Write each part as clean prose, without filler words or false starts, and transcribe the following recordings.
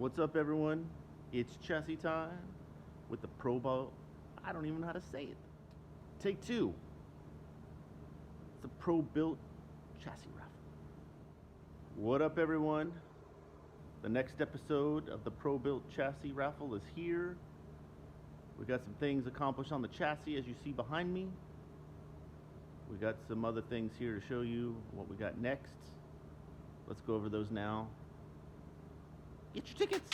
What's up, everyone? It's chassis time with the Pro-Built. I don't even know how to say it. Take two. It's a Pro-Built chassis raffle. What up, everyone? The next episode of the Pro-Built chassis raffle is here. We got some things accomplished on the chassis, as you see behind me. We got some other things here to show you what we got next. Let's go over those now. Get your tickets!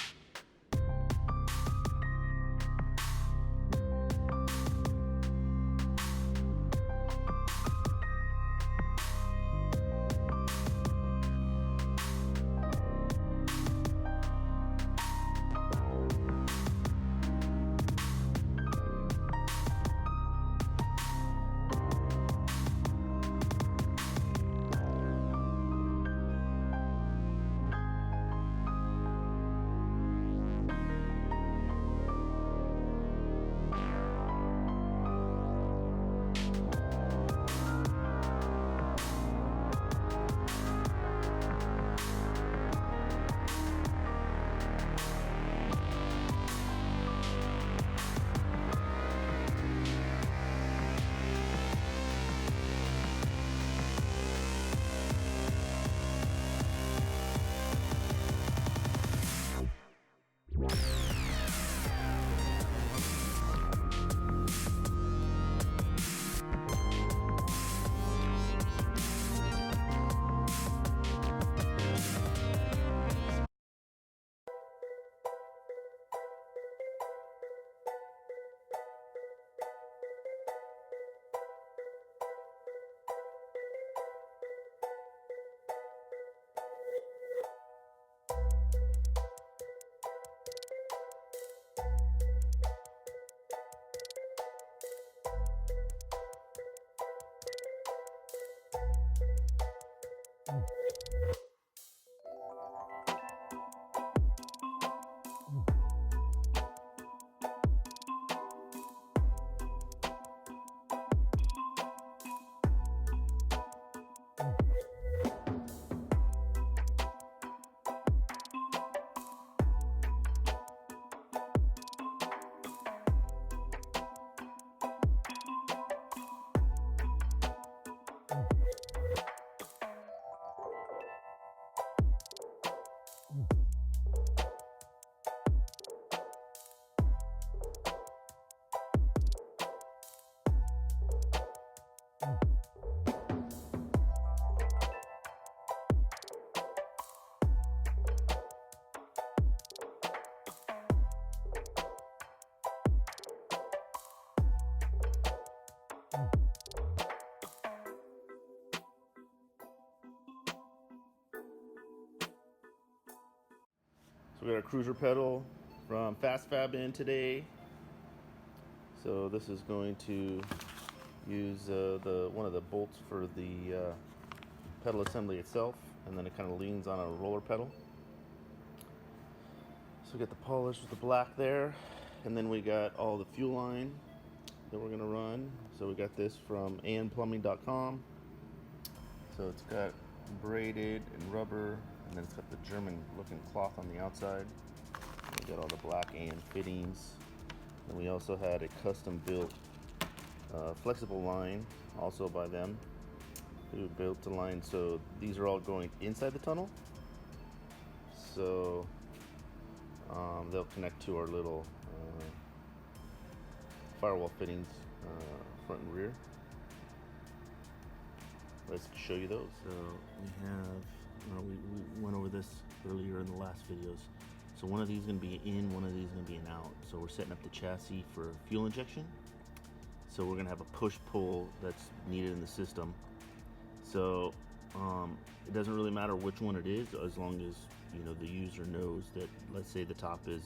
So we got our cruiser pedal from Fast Fab in today. So this is going to use one of the bolts for the pedal assembly itself, and then it kind of leans on a roller pedal. So we got the polish with the black there, and then we got all the fuel line that we're gonna run. So we got this from anplumbing.com. So it's got braided and rubber, and then it's got the German looking cloth on the outside. We got all the black and fittings. And we also had a custom built flexible line, also by them, who built the line. So these are all going inside the tunnel. So they'll connect to our little firewall fittings, front and rear. Let's show you those. So we have, we went over this earlier in the last videos. So one of these is going to be in, one of these is going to be an out. So we're setting up the chassis for fuel injection. So we're going to have a push-pull that's needed in the system. So it doesn't really matter which one it is, as long as the user knows that, let's say the top is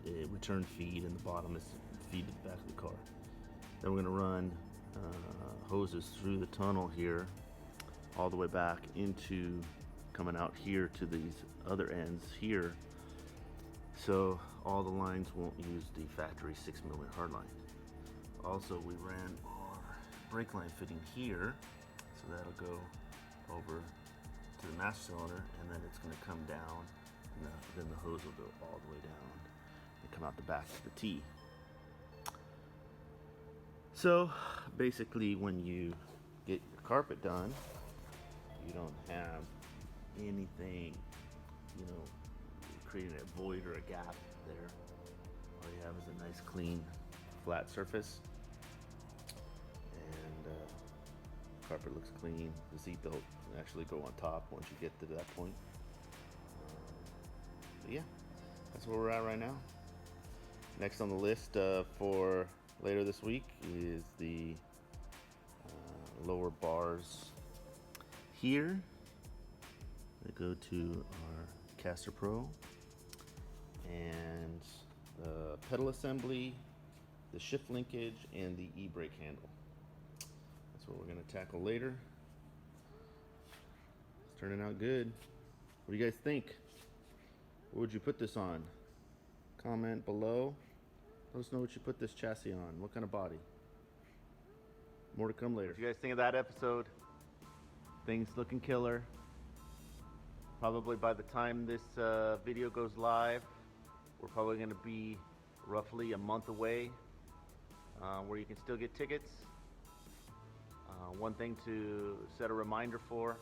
a return feed and the bottom is feed to the back of the car. Then we're going to run hoses through the tunnel here, all the way back into, coming out here to these other ends here. So all the lines won't use the factory 6mm hard line. Also, we ran our brake line fitting here, so that'll go over to the master cylinder, and then it's going to come down, and then the hose will go all the way down and come out the back of the tee. So basically, when you get your carpet done, you don't have anything, you know, creating a void or a gap there. All you have is a nice clean flat surface, and carpet looks clean. The seat belt will actually go on top once you get to that point. But yeah, that's where we're at right now. Next on the list for later this week is the lower bars here. They go to our Caster Pro, and the pedal assembly, the shift linkage, and the e-brake handle. That's what we're going to tackle later. It's turning out good. What do you guys think? What would you put this on? Comment below. Let us know what you put this chassis on. What kind of body? More to come later. What do you guys think of that episode? Things looking killer. Probably by the time this video goes live, we're probably going to be roughly a month away where you can still get tickets. One thing to set a reminder for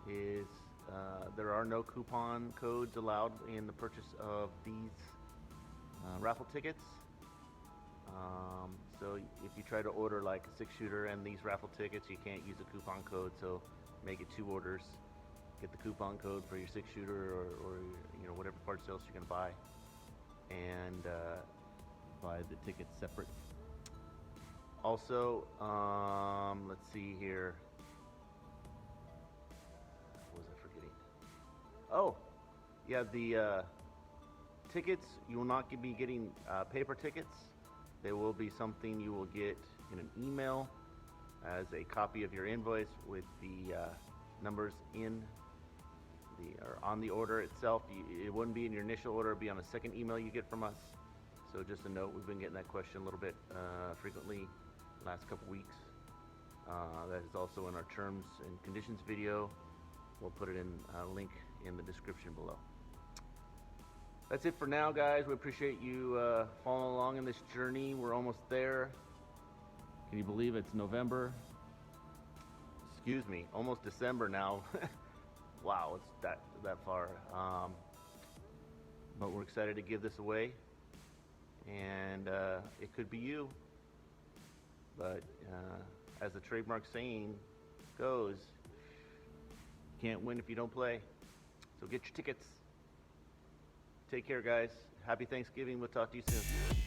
is there are no coupon codes allowed in the purchase of these raffle tickets. So if you try to order like a 6-shooter and these raffle tickets, you can't use a coupon code, so make it 2 orders. Get the coupon code for your 6-shooter or you know, whatever part sales you're going to buy, and buy the tickets separate. Also, let's see here. What was I forgetting? Oh, yeah, the tickets, you will not be getting paper tickets. They will be something you will get in an email as a copy of your invoice with the numbers in or on the order itself. It wouldn't be in your initial order, it would be on a second email you get from us. So just a note, we've been getting that question a little bit frequently last couple weeks. That is also in our terms and conditions video. We'll put it in a link in the description below. That's it for now, guys. We appreciate you following along in this journey. We're almost there. Can you believe it's November? Excuse me, almost December now. Wow, it's that far. But we're excited to give this away, and it could be you. But as the trademark saying goes, you can't win if you don't play. So get your tickets. Take care, guys. Happy Thanksgiving. We'll talk to you soon.